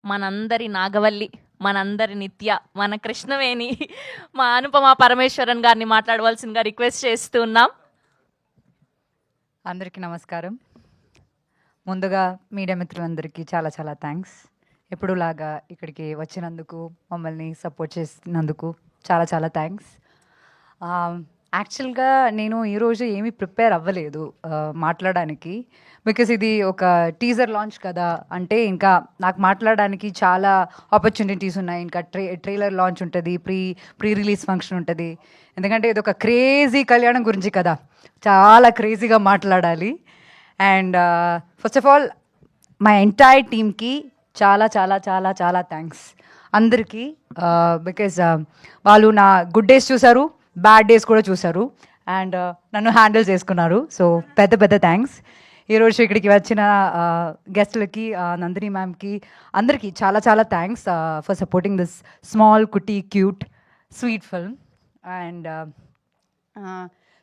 మనందరి నాగవల్లి, మనందరి నిత్య, మన కృష్ణవేణి, మా అనుపమ పరమేశ్వరన్ గారిని మాట్లాడవలసిందిగా రిక్వెస్ట్ చేస్తూ ఉన్నాం. అందరికీ నమస్కారం. ముందుగా మీడియా మిత్రులందరికీ చాలా చాలా థ్యాంక్స్. ఎప్పుడులాగా ఇక్కడికి వచ్చినందుకు, మమ్మల్ని సపోర్ట్ చేసినందుకు చాలా చాలా థ్యాంక్స్. యాక్చువల్గా నేను ఈరోజు ఏమీ ప్రిపేర్ అవ్వలేదు మాట్లాడడానికి, బికాస్ ఇది ఒక టీజర్ లాంచ్ కదా. అంటే ఇంకా నాకు మాట్లాడడానికి చాలా ఆపర్చునిటీస్ ఉన్నాయి. ఇంకా ట్రైలర్ లాంచ్ ఉంటుంది, ప్రీ రిలీజ్ ఫంక్షన్ ఉంటుంది. ఎందుకంటే ఇది ఒక క్రేజీ కళ్యాణం గురించి కదా, చాలా క్రేజీగా మాట్లాడాలి. And first of all my entire టీమ్కి చాలా చాలా చాలా చాలా థ్యాంక్స్ అందరికీ. బికాజ్ వాళ్ళు నా గుడ్ డేస్ చూశారు, బ్యాడ్ డేస్ కూడా చూశారు, అండ్ నన్ను హ్యాండిల్ చేసుకున్నారు. సో పెద్ద పెద్ద థ్యాంక్స్. ఈరోజు ఇక్కడికి వచ్చిన గెస్ట్లకి, నందిని మ్యామ్కి, అందరికీ చాలా చాలా thanks for supporting this small cutie cute sweet film. And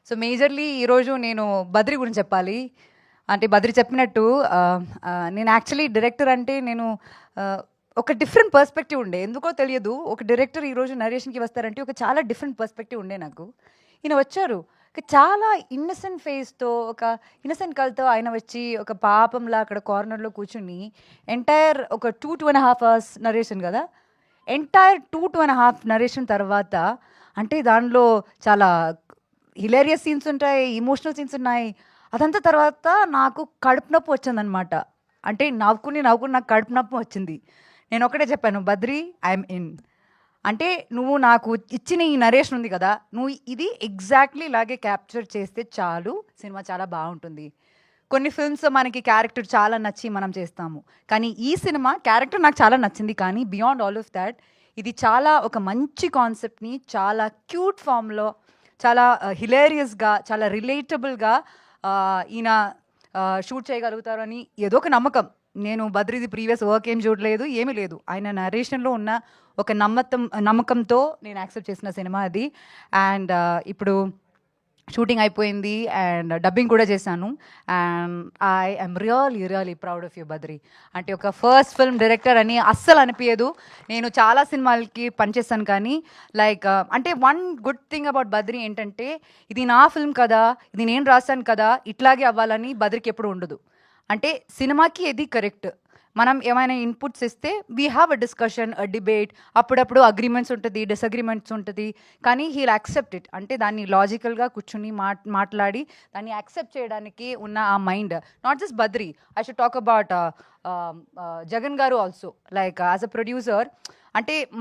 so majorly ఈరోజు నేను బద్రి గురించి చెప్పాలి. అంటే బద్రి చెప్పినట్టు నేను యాక్చువల్లీ డైరెక్టర్ అంటే నేను ఒక డిఫరెంట్ పర్స్పెక్టివ్ ఉండే, ఎందుకో తెలియదు. ఒక డైరెక్టర్ ఈరోజు నరేషన్కి వస్తారంటే ఒక చాలా డిఫరెంట్ పర్స్పెక్టివ్ ఉండే నాకు. ఈయన వచ్చారు చాలా ఇన్నసెంట్ ఫేస్తో, ఒక ఇన్నసెంట్ కల్తో ఆయన వచ్చి ఒక పాపంలా అక్కడ కార్నర్లో కూర్చుని ఎంటైర్ ఒక 2.5 hours నరేషన్ కదా, ఎంటైర్ 2.5 నరేషన్ తర్వాత అంటే దానిలో చాలా హిలేరియస్ సీన్స్ ఉంటాయి, ఇమోషనల్ సీన్స్ ఉన్నాయి. అదంతా తర్వాత నాకు కడుపు నొప్పి వచ్చిందనమాట. అంటే నవ్వుకుని నాకు కడుపు నొప్పి వచ్చింది. నేను ఒకటే చెప్పాను, బద్రి ఐఎమ్ ఇన్. అంటే నువ్వు నాకు ఇచ్చిన ఈ నరేషన్ ఉంది కదా, నువ్వు ఇది ఎగ్జాక్ట్లీ ఇలాగే క్యాప్చర్ చేస్తే చాలు, సినిమా చాలా బాగుంటుంది. కొన్ని ఫిల్మ్స్ మనకి క్యారెక్టర్ చాలా నచ్చి మనం చేస్తాము, కానీ ఈ సినిమా క్యారెక్టర్ నాకు చాలా నచ్చింది. కానీ బియాండ్ ఆల్ ఆఫ్ దాట్ ఇది చాలా ఒక మంచి కాన్సెప్ట్ని చాలా క్యూట్ ఫామ్లో, చాలా హిలేరియస్గా, చాలా రిలేటబుల్గా ఈయన షూట్ చేయగలుగుతారని ఏదో ఒక నమ్మకం. నేను బద్రిది ప్రీవియస్ వర్క్ ఏం చూడలేదు, ఏమీ లేదు. ఆయన నరేషన్లో ఉన్న ఒక నమ్మకంతో నేను యాక్సెప్ట్ చేసిన సినిమా అది. అండ్ ఇప్పుడు షూటింగ్ అయిపోయింది అండ్ డబ్బింగ్ కూడా చేశాను. And I'm really proud of you Badri. అంటే ఒక ఫస్ట్ ఫిల్మ్ డైరెక్టర్ అని అస్సలు అనిపించదు. నేను చాలా సినిమాలకి పనిచేస్తాను, కానీ లైక్ అంటే one good thing about Badri ఏంటంటే, ఇది నా ఫిల్మ్ కదా, ఇది నేను రాశాను కదా, ఇట్లాగే అవ్వాలని బద్రికి ఎప్పుడు ఉండదు. అంటే సినిమాకి ఇది కరెక్ట్. మనం ఏమైనా ఇన్పుట్స్ ఇస్తే we have a discussion, a debate, అప్పుడప్పుడు అగ్రిమెంట్స్ ఉంటుంది, డిసగ్రిమెంట్స్ ఉంటుంది, కానీ హీల్ యాక్సెప్ట్ ఇట్. అంటే దాన్ని లాజికల్గా కూర్చుని మాట్లాడి దాన్ని యాక్సెప్ట్ చేయడానికి ఉన్న ఆ mind. Not just Badri, I should talk about Jagan garu also. Like as a producer, అంటే